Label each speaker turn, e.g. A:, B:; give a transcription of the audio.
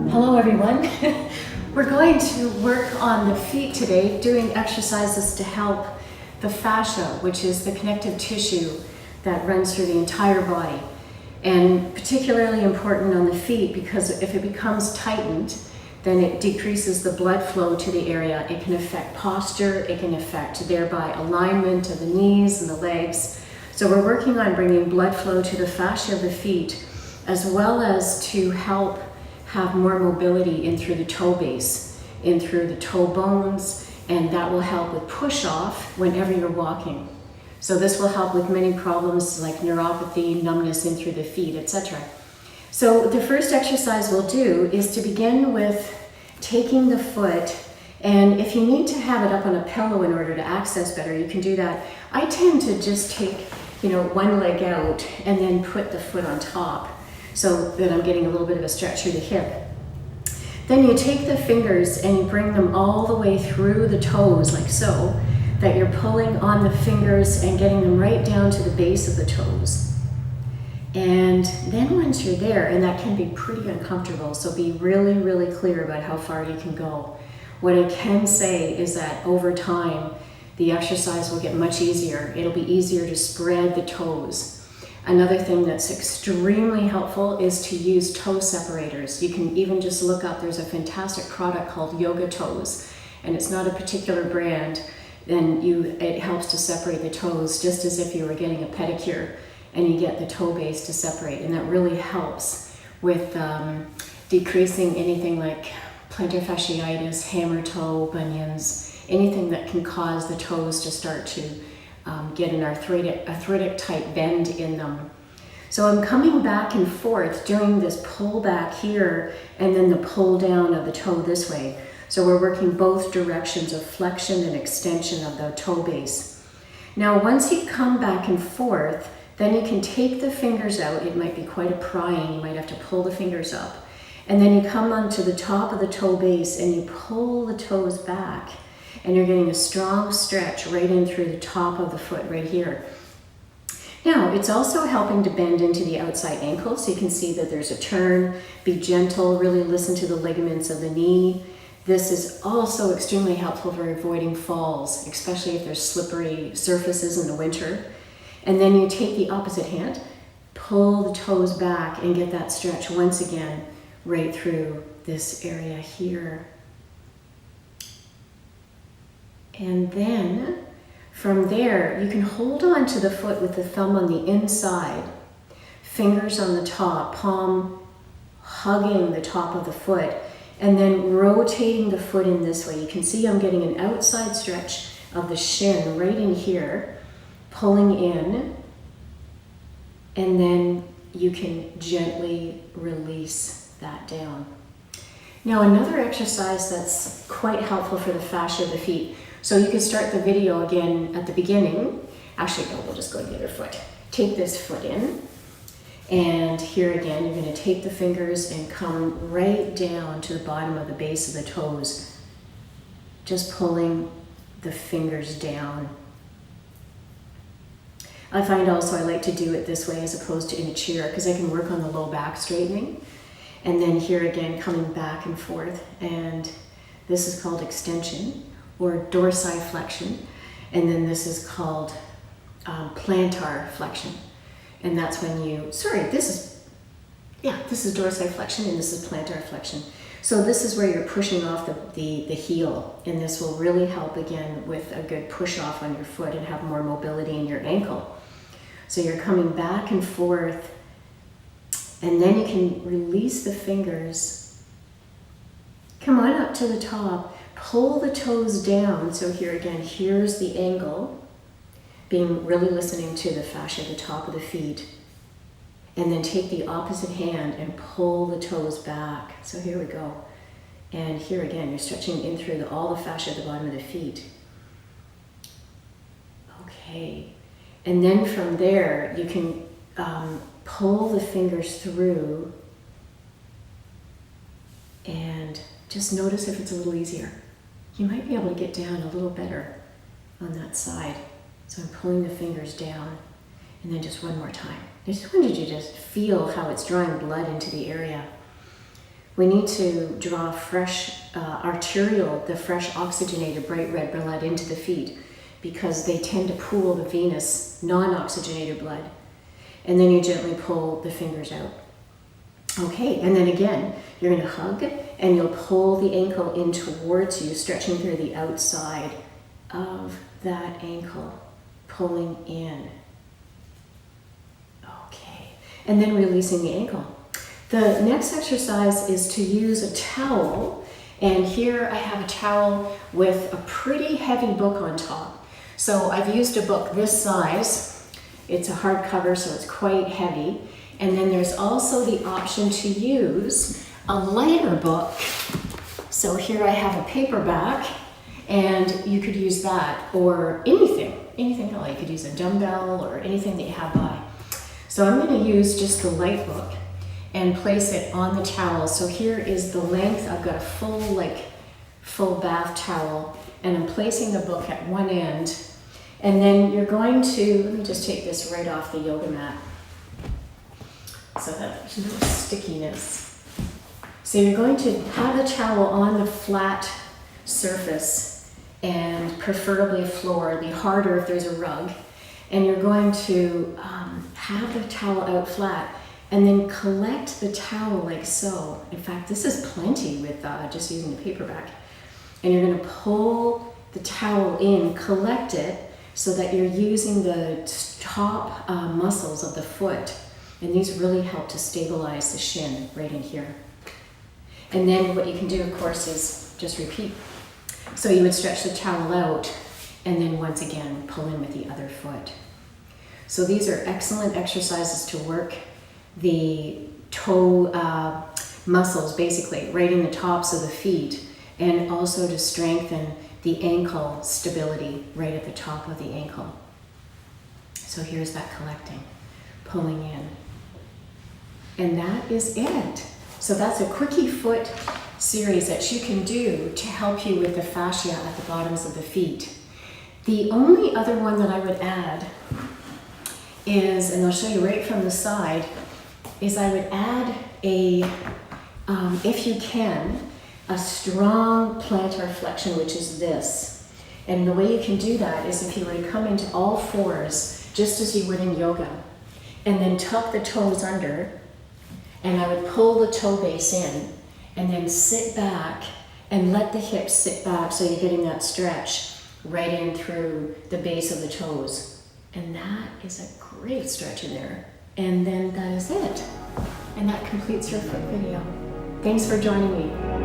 A: Hello everyone. We're going to work on the feet today, doing exercises to help the fascia, which is the connective tissue that runs through the entire body. And particularly important on the feet because if it becomes tightened, then it decreases the blood flow to the area. It can affect posture, it can affect thereby alignment of the knees and the legs. So we're working on bringing blood flow to the fascia of the feet, as well as to help have more mobility in through the toe base, in through the toe bones, and that will help with push off whenever you're walking. So this will help with many problems like neuropathy, numbness in through the feet, etc. So the first exercise we'll do is to begin with taking the foot, and if you need to have it up on a pillow in order to access better, you can do that. I tend to just take, one leg out and then put the foot on top, so that I'm getting a little bit of a stretch through the hip. Then you take the fingers and you bring them all the way through the toes, like so, that you're pulling on the fingers and getting them right down to the base of the toes. And then once you're there, and that can be pretty uncomfortable, so be really, really clear about how far you can go. What I can say is that over time, the exercise will get much easier. It'll be easier to spread the toes. Another thing that's extremely helpful is to use toe separators. You can even just look up, there's a fantastic product called Yoga Toes, and it's not a particular brand, and it helps to separate the toes just as if you were getting a pedicure, and you get the toe base to separate, and that really helps with decreasing anything like plantar fasciitus, hammer toe, bunions, anything that can cause the toes to start to get an arthritic type bend in them. So I'm coming back and forth doing this pull back here and then the pull down of the toe this way. So we're working both directions of flexion and extension of the toe base. Now once you come back and forth, then you can take the fingers out. It might be quite a prying, you might have to pull the fingers up. And then you come onto the top of the toe base and you pull the toes back. And you're getting a strong stretch right in through the top of the foot right here. Now, it's also helping to bend into the outside ankle, so you can see that there's a turn. Be gentle, really listen to the ligaments of the knee. This is also extremely helpful for avoiding falls, especially if there's slippery surfaces in the winter. And then you take the opposite hand, pull the toes back and get that stretch once again right through this area here. And then from there, you can hold on to the foot with the thumb on the inside, fingers on the top, palm hugging the top of the foot, and then rotating the foot in this way. You can see I'm getting an outside stretch of the shin right in here, pulling in, and then you can gently release that down. Now another exercise that's quite helpful for the fascia of the feet. So you can start the video again at the beginning. Actually, no, we'll just go to the other foot. Take this foot in, and here again, you're going to take the fingers and come right down to the bottom of the base of the toes, just pulling the fingers down. I find also I like to do it this way as opposed to in a chair because I can work on the low back straightening. And then here again, coming back and forth, and this is called extension or dorsiflexion, and then this is called plantar flexion, and that's when you, this is dorsiflexion and this is plantar flexion. So this is where you're pushing off the heel, and this will really help again with a good push off on your foot and have more mobility in your ankle. So you're coming back and forth, and then you can release the fingers, come on up to the top, pull the toes down. So here again, here's the angle, being really listening to the fascia at the top of the feet. And then take the opposite hand and pull the toes back. So here we go. And here again, you're stretching in through all the fascia at the bottom of the feet. Okay. And then from there, you can pull the fingers through and just notice if it's a little easier. You might be able to get down a little better on that side. So I'm pulling the fingers down, and then just one more time. I just wanted you to feel how it's drawing blood into the area. We need to draw fresh the fresh oxygenated bright red blood into the feet because they tend to pool the venous non-oxygenated blood. And then you gently pull the fingers out. Okay, and then again, you're going to hug and you'll pull the ankle in towards you, stretching through the outside of that ankle, pulling in. Okay, and then releasing the ankle. The next exercise is to use a towel, and here I have a towel with a pretty heavy book on top. So I've used a book this size. It's a hardcover, so it's quite heavy. And then there's also the option to use a lighter book. So here I have a paperback, and you could use that, or anything at all. You could use a dumbbell or anything that you have by. So I'm going to use just the light book and place it on the towel. So here is the length. I've got a full bath towel, and I'm placing the book at one end. And then you're going to, let me just take this right off the yoga mat so that there's no stickiness. So you're going to have the towel on the flat surface, and preferably a floor. It'd be harder if there's a rug. And you're going to have the towel out flat, and then collect the towel like so. In fact, this is plenty with just using the paperback. And you're going to pull the towel in, collect it, so that you're using the top muscles of the foot. And these really help to stabilize the shin right in here. And then what you can do, of course, is just repeat. So you would stretch the towel out, and then once again, pull in with the other foot. So these are excellent exercises to work the toe muscles, basically, right in the tops of the feet, and also to strengthen the ankle stability right at the top of the ankle. So here's that collecting, pulling in. And that is it. So that's a quickie foot series that you can do to help you with the fascia at the bottoms of the feet. The only other one that I would add is, and I'll show you right from the side, is I would add if you can, a strong plantar flexion, which is this. And the way you can do that is if you were to come into all fours, just as you would in yoga, and then tuck the toes under, and I would pull the toe base in, and then sit back and let the hips sit back so you're getting that stretch right in through the base of the toes. And that is a great stretch in there. And then that is it. And that completes your foot video. Thanks for joining me.